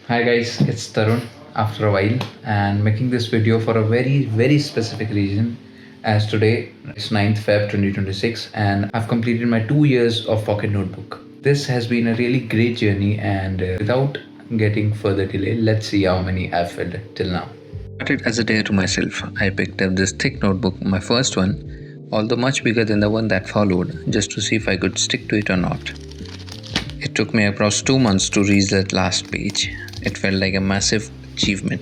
Hi guys, it's Tarun after a while and making this video for a very specific reason as today it's 9th Feb 2026 and I've completed my 2 years of pocket notebook. This has been a really great journey and without getting further delay, let's see how many I've filled till now. Started as a dare to myself. I picked up this thick notebook, my first one, although much bigger than the one that followed, just to see if I could stick to it or not. It took me across 2 months to reach that last page. It felt like a massive achievement.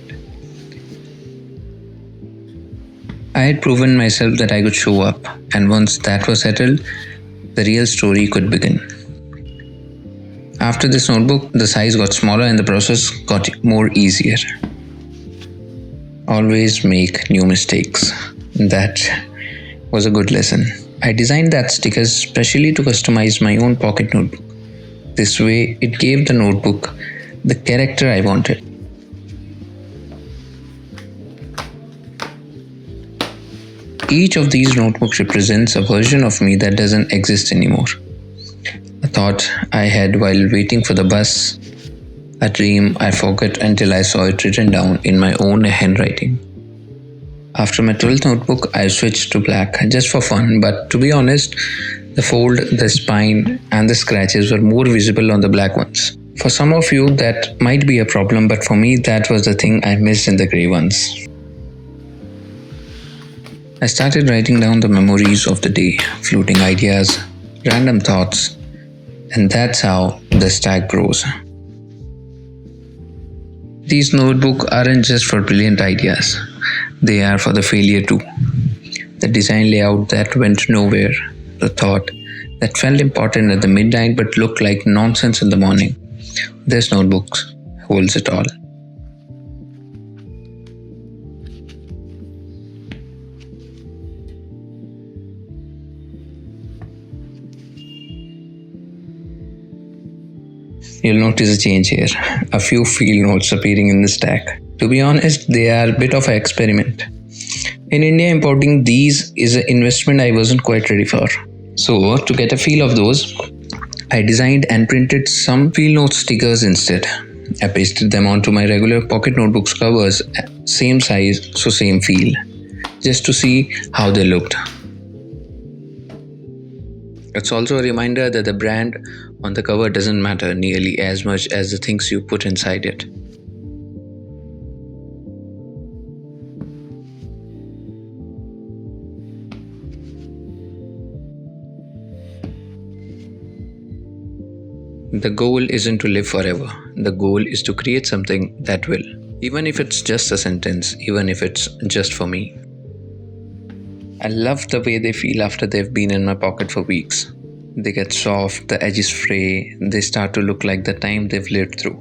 I had proven myself that I could show up, and once that was settled, the real story could begin. After this notebook, the size got smaller and the process got more easier. Always make new mistakes. That was a good lesson. I designed that sticker specially to customize my own pocket notebook. This way, it gave the notebook the character I wanted. Each of these notebooks represents a version of me that doesn't exist anymore. A thought I had while waiting for the bus, a dream I forgot until I saw it written down in my own handwriting. After my 12th notebook, I switched to black just for fun, but to be honest, the fold, the spine, and the scratches were more visible on the black ones. For some of you, that might be a problem, but for me, that was the thing I missed in the grey ones. I started writing down the memories of the day, floating ideas, random thoughts, and that's how the stack grows. These notebooks aren't just for brilliant ideas, they are for the failure too. The design layout that went nowhere, the thought that felt important at the midnight but looked like nonsense in the morning. This notebook holds it all. You'll notice a change here. A few field notes appearing in the stack. To be honest, they are a bit of an experiment. In India, importing these is an investment I wasn't quite ready for. So, to get a feel of those, I designed and printed some field note stickers instead. I pasted them onto my regular pocket notebooks covers, same size, so same feel, just to see how they looked. It's also a reminder that the brand on the cover doesn't matter nearly as much as the things you put inside it. The goal isn't to live forever. The goal is to create something that will. Even if it's just a sentence, even if it's just for me. I love the way they feel after they've been in my pocket for weeks. They get soft, the edges fray, they start to look like the time they've lived through.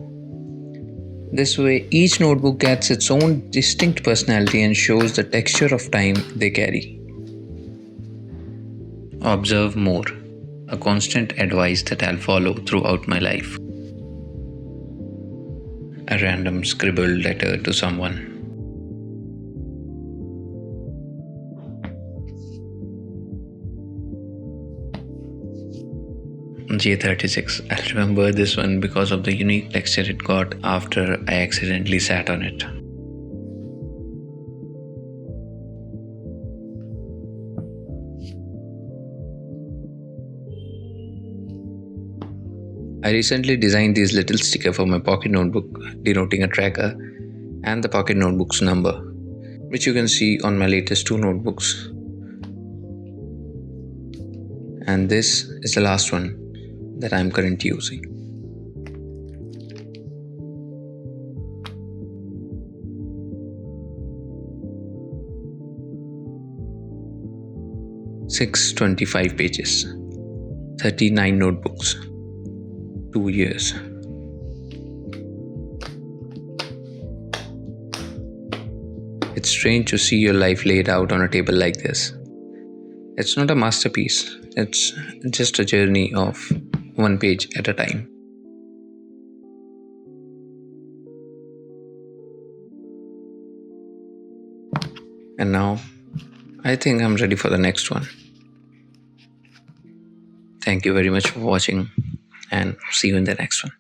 This way, each notebook gets its own distinct personality and shows the texture of time they carry. Observe more. A constant advice that I'll follow throughout my life. A random scribbled letter to someone. J36. I'll remember this one because of the unique texture it got after I accidentally sat on it. I recently designed these little stickers for my pocket notebook denoting a tracker and the pocket notebook's number, which you can see on my latest 2 notebooks. And this is the last one that I'm currently using. "625 pages, 39 notebooks, 2 years. It's strange to see your life laid out on a table like this. It's not a masterpiece, it's just a journey of one page at a time. And now, I think I'm ready for the next one. Thank you very much for watching and see you in the next one.